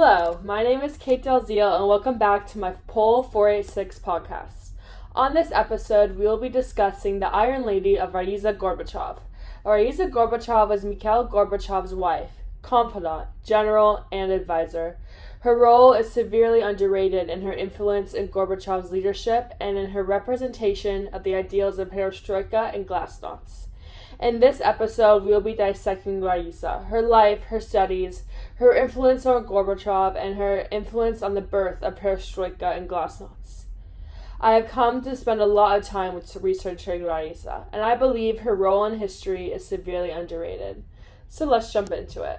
Hello, my name is Kate Dalziel, and welcome back to my Poll 486 podcast. On this episode, we will be discussing the Iron Lady of Raisa Gorbachev. Raisa Gorbachev was Mikhail Gorbachev's wife, confidant, general, and advisor. Her role is severely underrated in her influence in Gorbachev's leadership and in her representation of the ideals of perestroika and glasnost. In this episode, we will be dissecting Raisa, her life, her studies, her influence on Gorbachev, and her influence on the birth of perestroika and glasnost. I have come to spend a lot of time with researching Raisa, and I believe her role in history is severely underrated. So let's jump into it.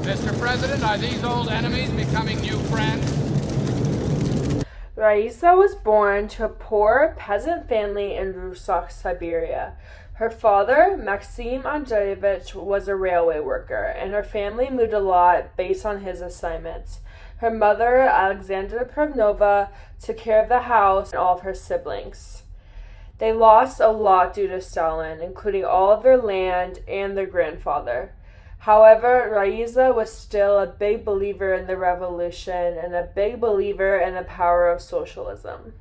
Mr. President, are these old enemies becoming new friends? Raisa was born to a poor peasant family in Rusak, Siberia. Her father, Maxim Andreevich, was a railway worker, and her family moved a lot based on his assignments. Her mother, Alexandra Pavlova, took care of the house and all of her siblings. They lost a lot due to Stalin, including all of their land and their grandfather. However, Raisa was still a big believer in the revolution and a big believer in the power of socialism.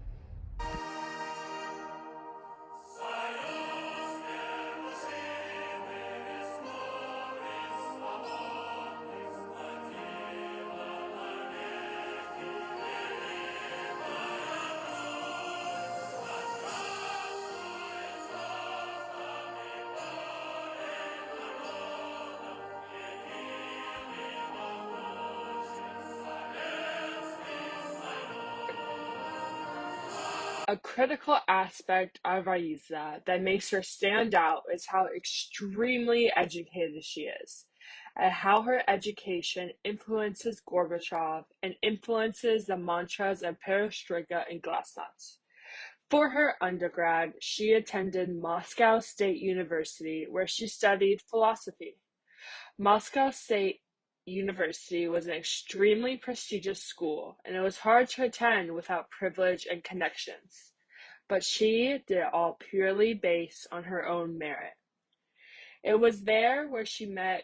A critical aspect of Raisa that makes her stand out is how extremely educated she is, and how her education influences Gorbachev and influences the mantras of perestroika and glasnost. For her undergrad, she attended Moscow State University, where she studied philosophy. Moscow State University was an extremely prestigious school, and it was hard to attend without privilege and connections. But she did it all purely based on her own merit. It was there where she met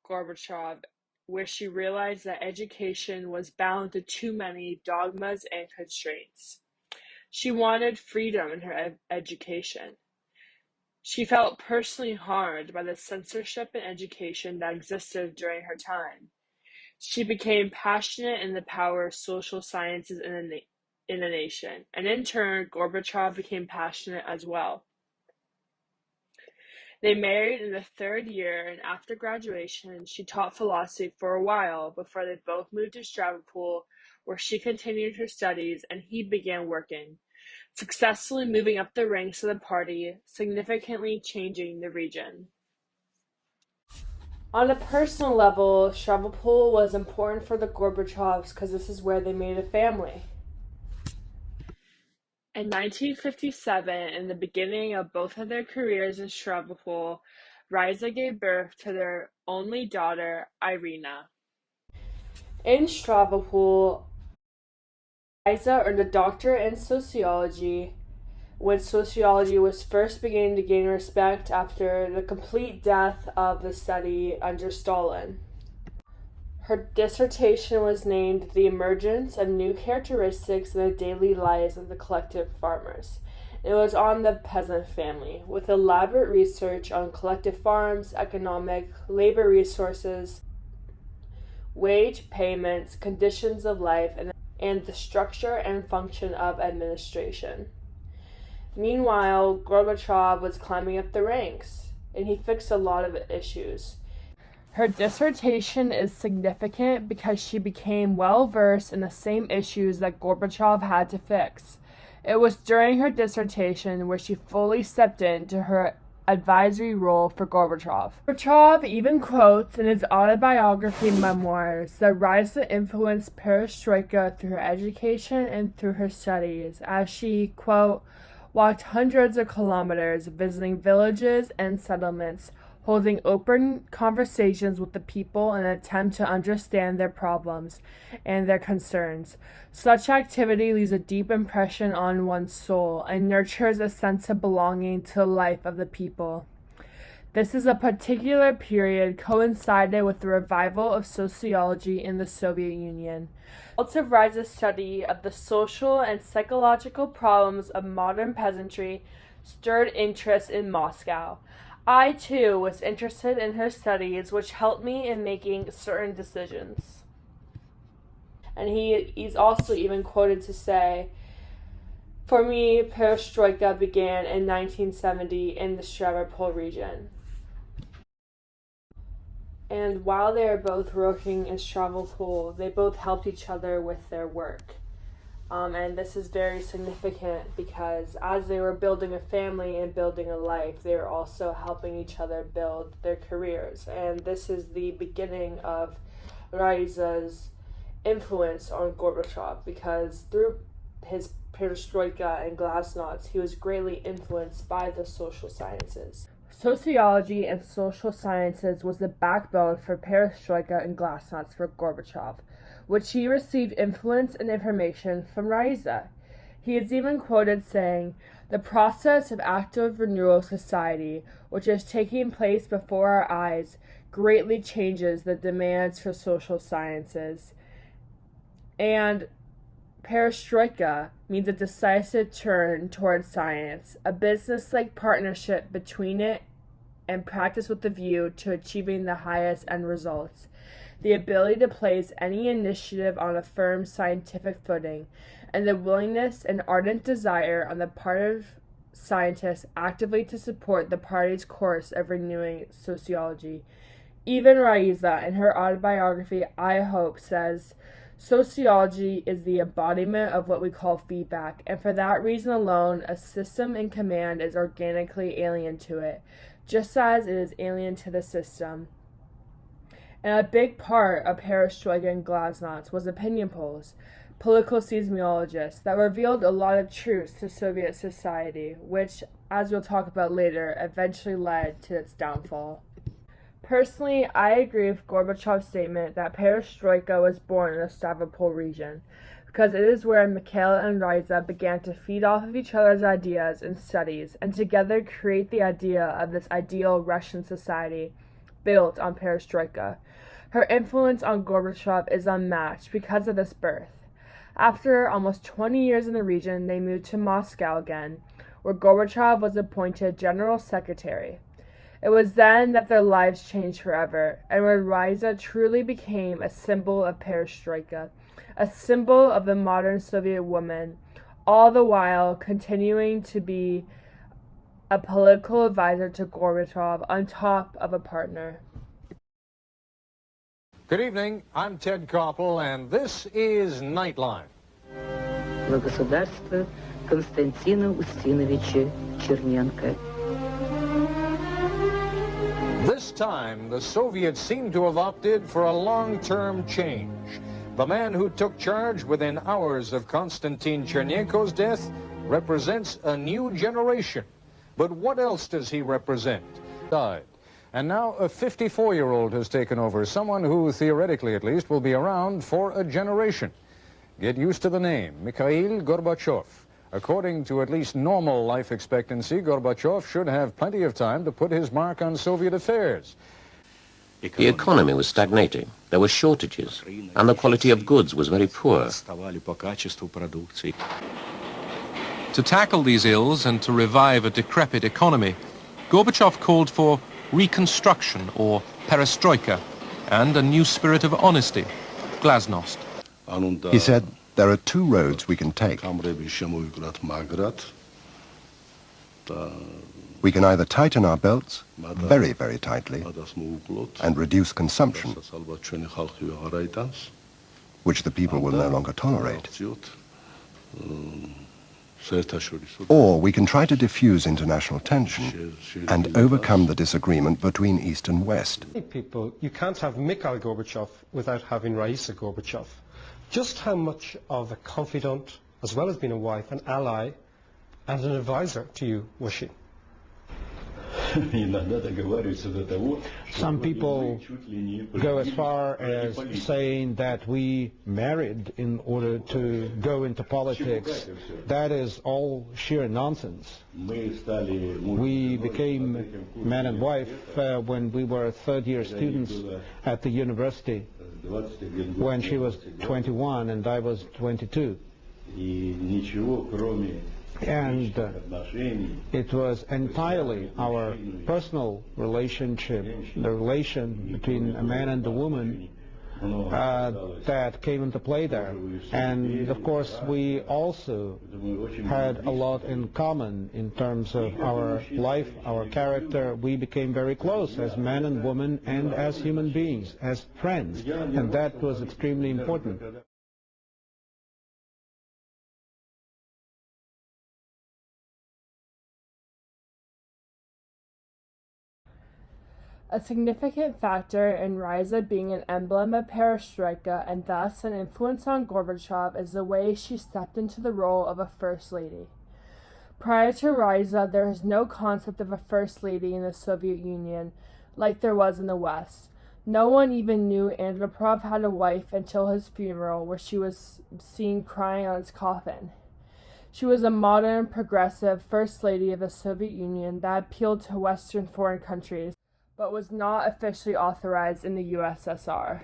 Gorbachev, where she realized that education was bound to too many dogmas and constraints. She wanted freedom in her education. She felt personally harmed by the censorship in education that existed during her time. She became passionate in the power of social sciences in a nation, and in turn, Gorbachev became passionate as well. They married in the third year, and after graduation, she taught philosophy for a while before they both moved to Stavropol, where she continued her studies and he began working, successfully moving up the ranks of the party, significantly changing the region. On a personal level, Stavropol was important for the Gorbachevs because this is where they made a family. In 1957, in the beginning of both of their careers in Stavropol, Raisa gave birth to their only daughter, Irina. In Stavropol, Raisa earned a doctorate in sociology when sociology was first beginning to gain respect after the complete death of the study under Stalin. Her dissertation was named The Emergence of New Characteristics in the Daily Lives of the Collective Farmers. It was on the peasant family, with elaborate research on collective farms, economic, labor resources, wage payments, conditions of life, and the structure and function of administration. Meanwhile, Gorbachev was climbing up the ranks, and he fixed a lot of issues. Her dissertation is significant because she became well-versed in the same issues that Gorbachev had to fix. It was during her dissertation where she fully stepped into her advisory role for Gorbachev. Gorbachev even quotes in his autobiography memoirs that Raisa influenced perestroika through her education and through her studies, as she, quote, walked hundreds of kilometers visiting villages and settlements, holding open conversations with the people in an attempt to understand their problems and their concerns. Such activity leaves a deep impression on one's soul and nurtures a sense of belonging to the life of the people. This is a particular period coincided with the revival of sociology in the Soviet Union. Also, Raisa's study of the social and psychological problems of modern peasantry stirred interest in Moscow. I, too, was interested in her studies, which helped me in making certain decisions. And he's also even quoted to say, for me, perestroika began in 1970 in the Stavropol region. And while they were both working in Stavropol, they both helped each other with their work. And this is very significant because as they were building a family and building a life, they were also helping each other build their careers. And this is the beginning of Raisa's influence on Gorbachev, because through his perestroika and glasnost, he was greatly influenced by the social sciences. Sociology and social sciences was the backbone for perestroika and glasnost for Gorbachev, which he received influence and information from Raisa. He is even quoted saying, "The process of active renewal of society, which is taking place before our eyes, greatly changes the demands for social sciences." And perestroika means a decisive turn towards science, a business-like partnership between it and practice with the view to achieving the highest end results. The ability to place any initiative on a firm scientific footing, and the willingness and ardent desire on the part of scientists actively to support the party's course of renewing sociology. Even Raisa, in her autobiography, I Hope, says, sociology is the embodiment of what we call feedback, and for that reason alone, a system in command is organically alien to it, just as it is alien to the system. And a big part of perestroika and glasnost was opinion polls, political seismologists that revealed a lot of truths to Soviet society, which, as we'll talk about later, eventually led to its downfall. Personally, I agree with Gorbachev's statement that perestroika was born in the Stavropol region, because it is where Mikhail and Raisa began to feed off of each other's ideas and studies, and together create the idea of this ideal Russian society built on perestroika. Her influence on Gorbachev is unmatched because of this birth. After almost 20 years in the region, they moved to Moscow again, where Gorbachev was appointed General Secretary. It was then that their lives changed forever, and where Raisa truly became a symbol of perestroika, a symbol of the modern Soviet woman, all the while continuing to be a political advisor to Gorbachev on top of a partner. Good evening, I'm Ted Koppel, and this is Nightline. Во государство Константина Устиновича Черненко. This time, the Soviets seem to have opted for a long-term change. The man who took charge within hours of Konstantin Chernenko's death represents a new generation. But what else does he represent? Died. And now a 54-year-old has taken over, someone who, theoretically at least, will be around for a generation. Get used to the name, Mikhail Gorbachev. According to at least normal life expectancy, Gorbachev should have plenty of time to put his mark on Soviet affairs. The economy was stagnating, there were shortages, and the quality of goods was very poor. To tackle these ills and to revive a decrepit economy, Gorbachev called for reconstruction, or perestroika, and a new spirit of honesty, glasnost. He said, there are two roads we can take. We can either tighten our belts very, very tightly and reduce consumption, which the people will no longer tolerate, Or we can try to diffuse international tension and overcome the disagreement between East and West. People, you can't have Mikhail Gorbachev without having Raisa Gorbachev. Just how much of a confidant, as well as being a wife, an ally, and an advisor to you was she? Some people go as far as saying that we married in order to go into politics. That is all sheer nonsense. We became man and wife when we were third-year students at the university, when she was 21 and I was 22. And it was entirely our personal relationship, the relation between a man and a woman, that came into play there. And of course we also had a lot in common in terms of our life, our character. We became very close as man and woman and as human beings, as friends, and that was extremely important. A significant factor in Raisa being an emblem of perestroika and thus an influence on Gorbachev is the way she stepped into the role of a first lady. Prior to Raisa, there was no concept of a first lady in the Soviet Union like there was in the West. No one even knew Andropov had a wife until his funeral, where she was seen crying on his coffin. She was a modern, progressive first lady of the Soviet Union that appealed to Western foreign countries, but was not officially authorized in the USSR.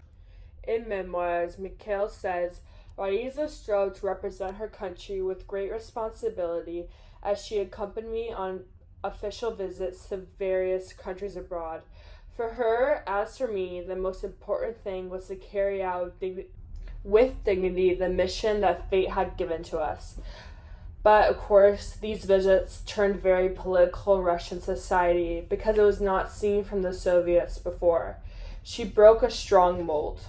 In memoirs, Mikhail says, Raisa strove to represent her country with great responsibility as she accompanied me on official visits to various countries abroad. For her, as for me, the most important thing was to carry out with dignity the mission that fate had given to us. But, of course, these visits turned very political Russian society because it was not seen from the Soviets before. She broke a strong mold.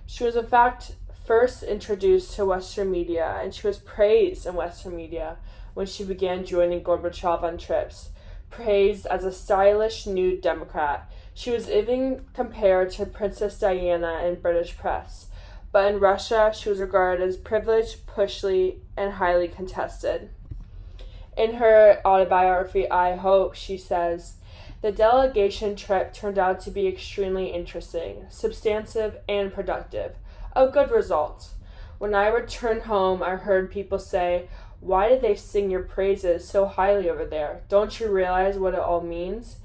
She was, in fact, first introduced to Western media, and she was praised in Western media when she began joining Gorbachev on trips, praised as a stylish new Democrat. She was even compared to Princess Diana in British press. But in Russia, she was regarded as privileged, pushy, and highly contested. In her autobiography, I Hope, she says, the delegation trip turned out to be extremely interesting, substantive, and productive. A good result. When I returned home, I heard people say, why did they sing your praises so highly over there? Don't you realize what it all means?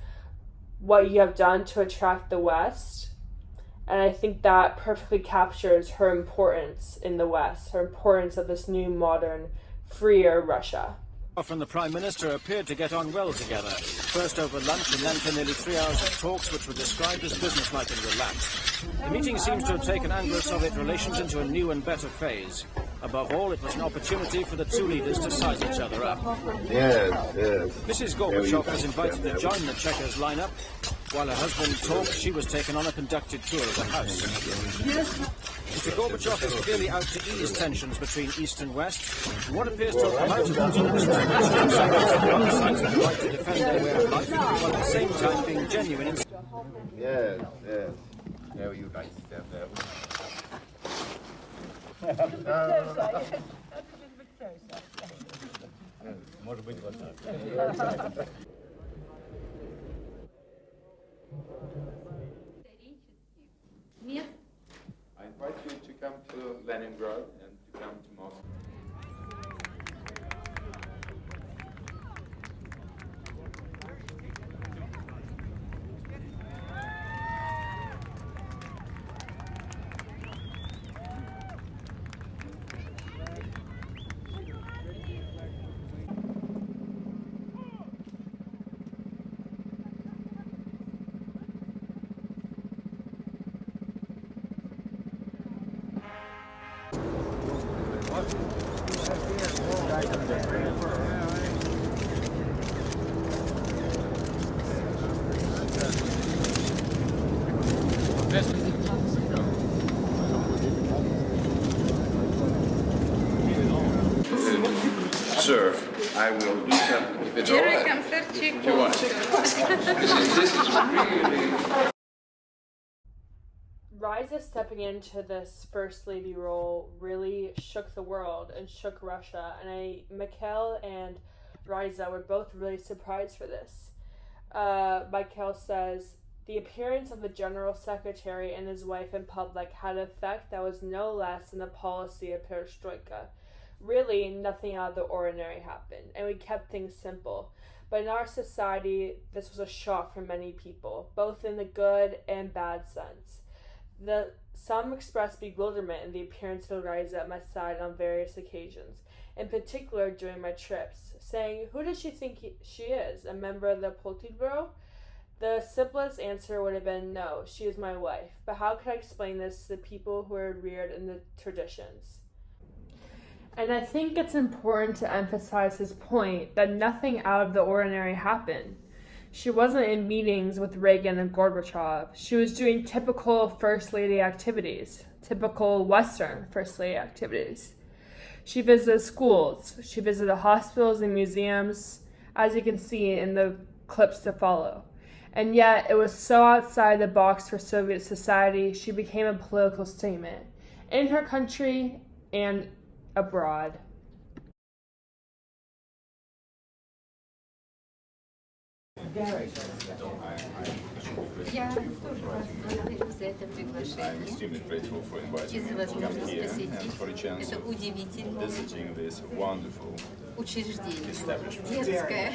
What you have done to attract the West? And I think that perfectly captures her importance in the West, her importance of this new, modern, freer Russia. And the Prime Minister appeared to get on well together, first over lunch and then for nearly 3 hours of talks which were described as businesslike and relaxed. The meeting seems to have taken Anglo-Soviet relations into a new and better phase. Above all, it was an opportunity for the two leaders to size each other up. Yes. Mrs. Gorbachev was invited to join the Checkers lineup. While her husband talked, she was taken on a conducted tour of the house. Mr. Gorbachev is clearly out to ease tensions between East and West. What appears to have come out of that is that both sides have the right to defend their way of life, while at the same time being genuine in... Yes. There you guys stand there. Может быть, вот так. I invite you to come to Leningrad and to come to Moscow. Sir, I will do something with it all. This is really... Raisa stepping into this First Lady role really shook the world and shook Russia, and Mikhail and Raisa were both really surprised for this. Mikhail says, the appearance of the General Secretary and his wife in public had an effect that was no less than the policy of perestroika. Really, nothing out of the ordinary happened, and we kept things simple. But in our society, this was a shock for many people, both in the good and bad sense. Some expressed bewilderment in the appearance of Raisa at my side on various occasions, in particular during my trips, saying, who does she think she is, a member of the Politburo? The simplest answer would have been, no, she is my wife. But how could I explain this to the people who are reared in the traditions? And I think it's important to emphasize his point that nothing out of the ordinary happened. She wasn't in meetings with Reagan and Gorbachev. She was doing typical First Lady activities, typical Western First Lady activities. She visited schools. She visited hospitals and museums, as you can see in the clips to follow. And yet, it was so outside the box for Soviet society, she became a political statement in her country and abroad. Я тоже благодарю за это приглашение и за возможность посетить это удивительное учреждение, детское.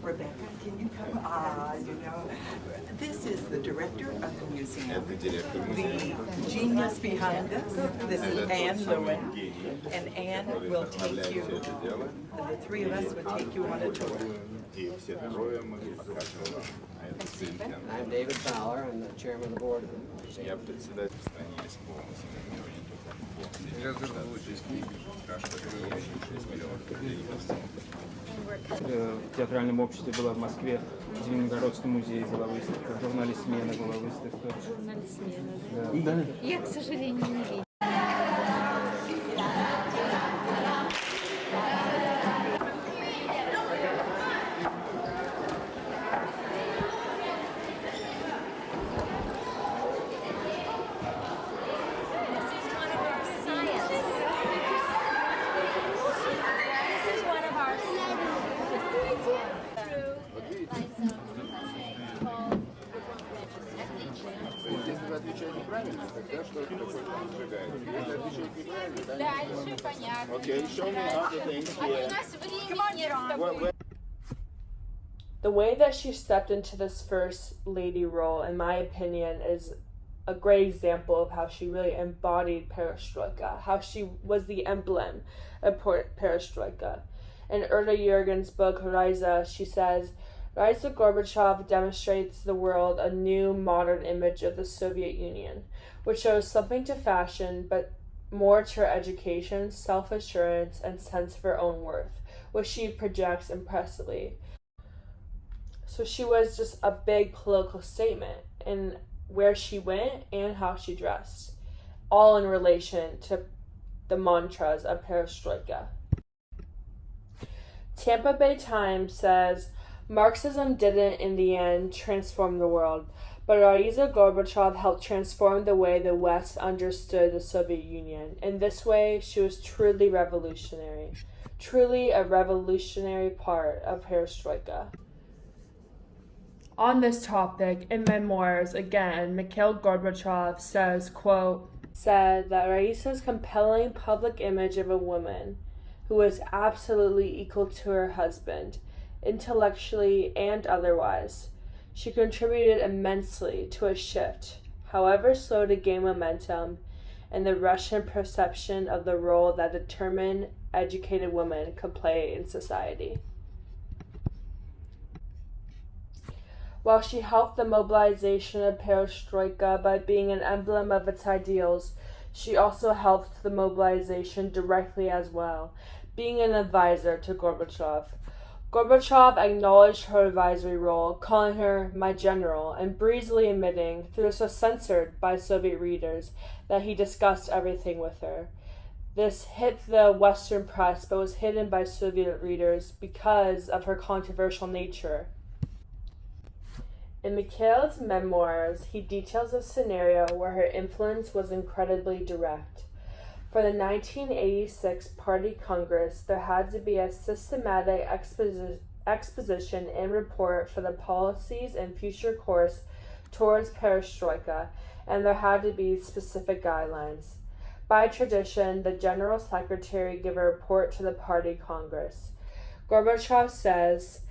Rebecca, can you come? This is the director of the museum. The genius behind this. This is Anne Lewin, and Anne will take you. The three of us will take you on a tour. I'm David Fowler. I'm the chairman of the board of the museum. В театральном обществе была в Москве, в Зеленогородском музее была выставка, в журнале «Смена» была выставка. В журнале «Смена». Да. Я, к сожалению, не видела. Дальше, понятно. Okay, show me other things here. The way that she stepped into this First Lady role, in my opinion, is a great example of how she really embodied perestroika, how she was the emblem of perestroika. In Erda Jurgen's book, Raisa, she says, Raisa Gorbachev demonstrates to the world a new modern image of the Soviet Union, which shows something to fashion, but more to her education, self-assurance, and sense of her own worth, which she projects impressively. So she was just a big political statement in where she went and how she dressed, all in relation to the mantras of perestroika. Tampa Bay Times says, Marxism didn't, in the end, transform the world, but Raisa Gorbachev helped transform the way the West understood the Soviet Union. In this way, she was truly revolutionary, truly a revolutionary part of perestroika. On this topic, in memoirs, again, Mikhail Gorbachev says, quote, said that Raisa's compelling public image of a woman who was absolutely equal to her husband, intellectually and otherwise, she contributed immensely to a shift, however slow to gain momentum, in the Russian perception of the role that determined, educated women could play in society. While she helped the mobilization of perestroika by being an emblem of its ideals, she also helped the mobilization directly as well, being an advisor to Gorbachev. Gorbachev acknowledged her advisory role, calling her my general, and breezily admitting, though this was censored by Soviet readers, that he discussed everything with her. This hit the Western press but was hidden by Soviet readers because of her controversial nature. In Mikhail's memoirs, he details a scenario where her influence was incredibly direct. For the 1986 Party Congress, there had to be a systematic exposition and report for the policies and future course towards perestroika, and there had to be specific guidelines. By tradition, the General Secretary gave a report to the Party Congress. Gorbachev says,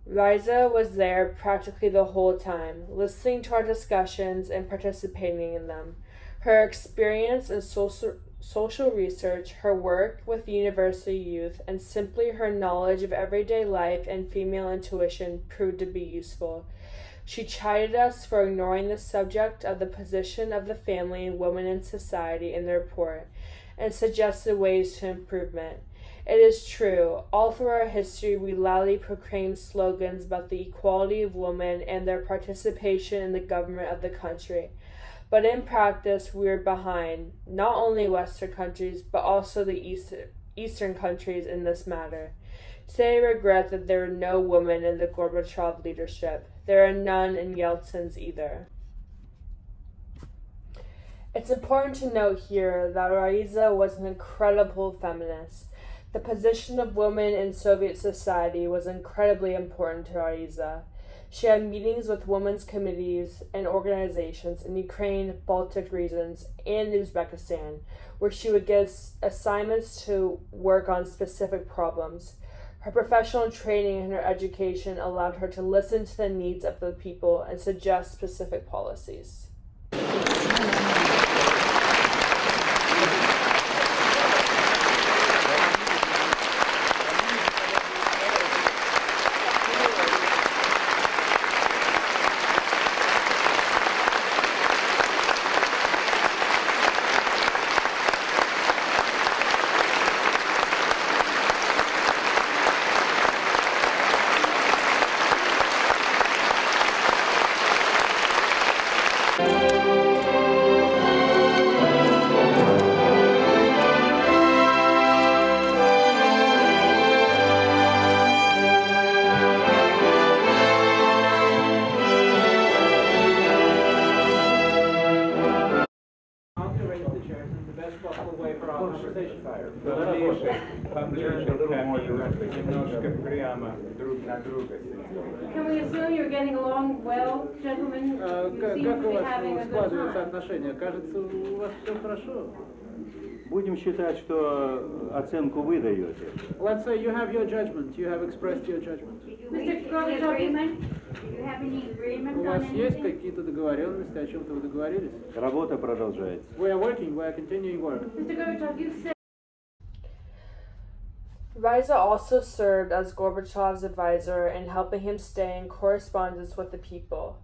Raisa was there practically the whole time, listening to our discussions and participating in them. Her experience in social research, her work with university youth, and simply her knowledge of everyday life and female intuition proved to be useful. She chided us for ignoring the subject of the position of the family and women in society in the report, and suggested ways to improvement. It is true, all through our history we loudly proclaimed slogans about the equality of women and their participation in the government of the country. But in practice we are behind, not only Western countries, but also the Eastern countries in this matter. Today I regret that there are no women in the Gorbachev leadership. There are none in Yeltsin's either. It's important to note here that Raisa was an incredible feminist. The position of women in Soviet society was incredibly important to Raisa. She had meetings with women's committees and organizations in Ukraine, Baltic regions, and Uzbekistan, where she would get assignments to work on specific problems. Her professional training and her education allowed her to listen to the needs of the people and suggest specific policies. Can we assume you're getting along well, gentlemen? You seem to be having a good time. Отношения? Кажется, у вас все хорошо. Будем считать, что оценку вы даете. Let's say you have your judgment. You have expressed your judgment. Mr. Gorbachev, do you have any agreement У вас on есть anything? какие-то договоренности, о чем-то вы договорились? Работа продолжается. We are working. We are continuing work. Mr. Gorbachev, you said Raisa also served as Gorbachev's advisor in helping him stay in correspondence with the people.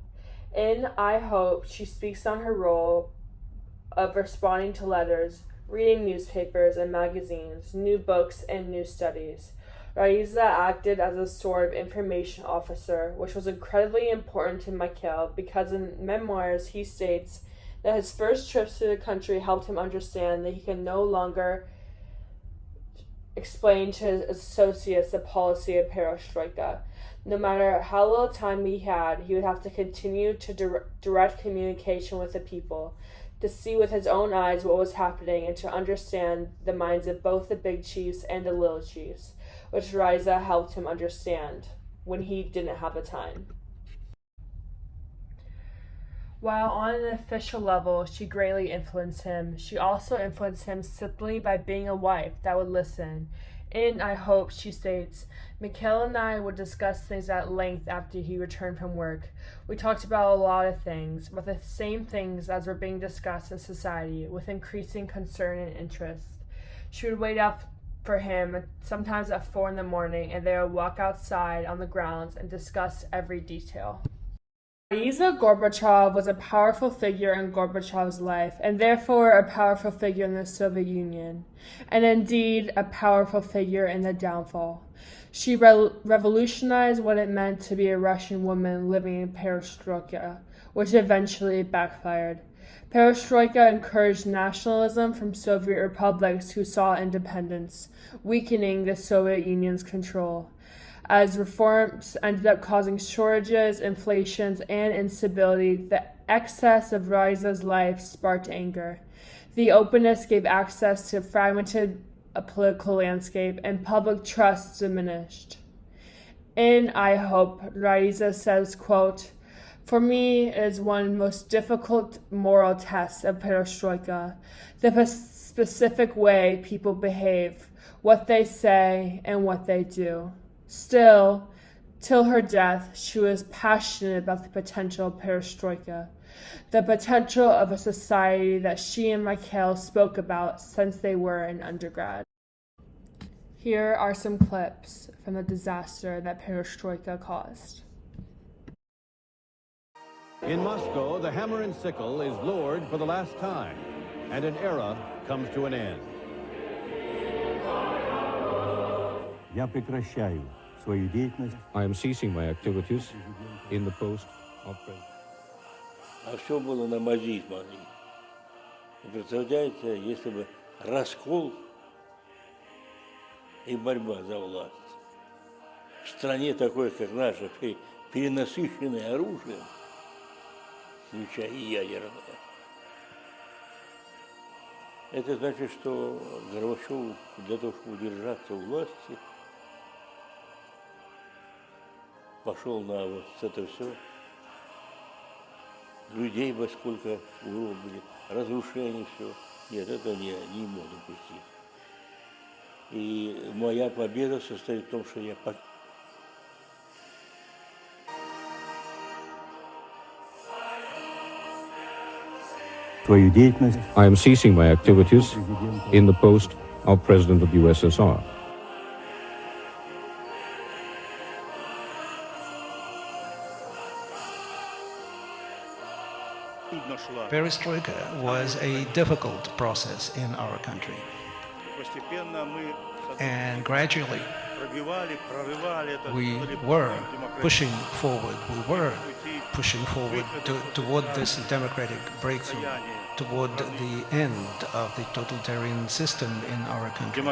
In I Hope, she speaks on her role of responding to letters, reading newspapers and magazines, new books, and new studies. Raisa acted as a sort of information officer, which was incredibly important to Mikhail because in memoirs he states that his first trips to the country helped him understand that he can no longer explain to his associates the policy of perestroika. No matter how little time he had, he would have to continue to direct communication with the people, to see with his own eyes what was happening and to understand the minds of both the big chiefs and the little chiefs, which Raisa helped him understand when he didn't have the time. While on an official level, she greatly influenced him, she also influenced him simply by being a wife that would listen. In I Hope, she states, Mikhail and I would discuss things at length after he returned from work. We talked about a lot of things, but the same things as were being discussed in society, with increasing concern and interest. She would wait up for him, sometimes at 4 a.m, and they would walk outside on the grounds and discuss every detail. Raisa Gorbachev was a powerful figure in Gorbachev's life, and therefore a powerful figure in the Soviet Union, and indeed a powerful figure in the downfall. She revolutionized what it meant to be a Russian woman living in perestroika, which eventually backfired. Perestroika encouraged nationalism from Soviet republics who saw independence, weakening the Soviet Union's control. As reforms ended up causing shortages, inflations, and instability, the excess of Raisa's life sparked anger. The openness gave access to a fragmented political landscape, and public trust diminished. In I Hope, Raisa says, quote, "For me, it is one most difficult moral test of perestroika, the specific way people behave, what they say, and what they do. Still, till her death, she was passionate about the potential of perestroika, the potential of a society that she and Mikhail spoke about since they were in undergrad." Here are some clips from the disaster that perestroika caused. In Moscow, the hammer and sickle is lowered for the last time, and an era comes to an end. I am ceasing my activities in the post of president. А все было на мази смотри. И представляете, если бы раскол и борьба за власть в стране такой, как наша, перенасыщенной оружием, включая и ядерное, это значит, что Горбачев для того, чтобы удержаться у власти, пошел на вот это все. Людей бы сколько угробили, разрушений, все. Нет, это не мог допустить. И моя победа состоит в том, что я I am ceasing my activities in the post of President of the USSR. Perestroika was a difficult process in our country. And gradually, we were pushing forward. Toward this democratic breakthrough, toward the end of the totalitarian system in our country.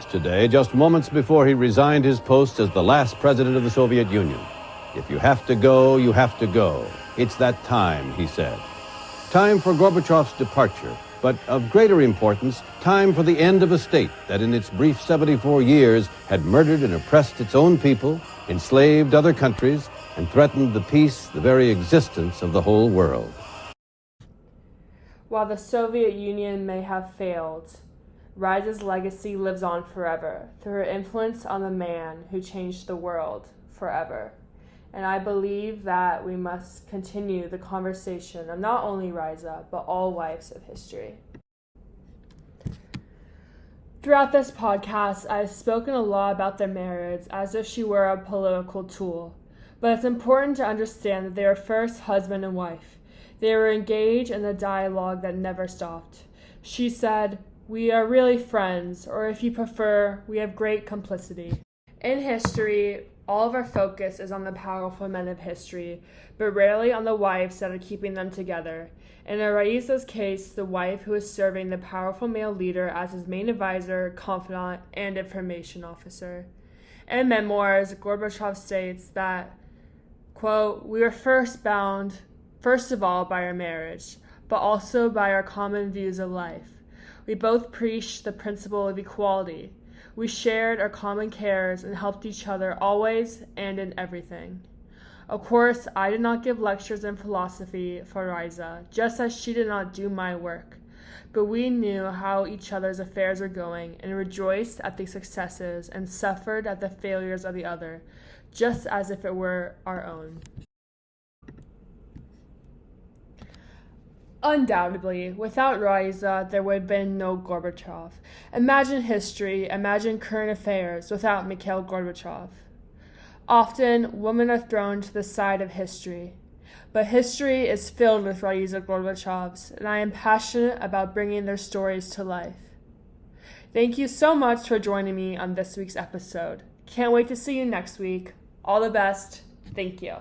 Today, just moments before he resigned his post as the last president of the Soviet Union. If you have to go, you have to go. It's that time, he said. Time for Gorbachev's departure, but of greater importance, time for the end of a state that in its brief 74 years had murdered and oppressed its own people, enslaved other countries, and threatened the peace, the very existence of the whole world. While the Soviet Union may have failed, Raisa's legacy lives on forever through her influence on the man who changed the world forever. And I believe that we must continue the conversation of not only Raisa, but all wives of history. Throughout this podcast, I've spoken a lot about their marriage as if she were a political tool. But it's important to understand that they were first husband and wife. They were engaged in a dialogue that never stopped. She said, "We are really friends," or if you prefer, "We have great complicity." In history, all of our focus is on the powerful men of history, but rarely on the wives that are keeping them together. In Raisa's case, the wife who is serving the powerful male leader as his main advisor, confidant, and information officer. In memoirs, Gorbachev states that, quote, "We were first bound, first of all, by our marriage, but also by our common views of life. We both preached the principle of equality. We shared our common cares and helped each other always and in everything." Of course, I did not give lectures in philosophy for Raisa, just as she did not do my work. But we knew how each other's affairs were going and rejoiced at the successes and suffered at the failures of the other, just as if it were our own. Undoubtedly, without Raisa, there would have been no Gorbachev. Imagine history, imagine current affairs without Mikhail Gorbachev. Often, women are thrown to the side of history. But history is filled with Raisa Gorbachevs, and I am passionate about bringing their stories to life. Thank you so much for joining me on this week's episode. Can't wait to see you next week. All the best. Thank you.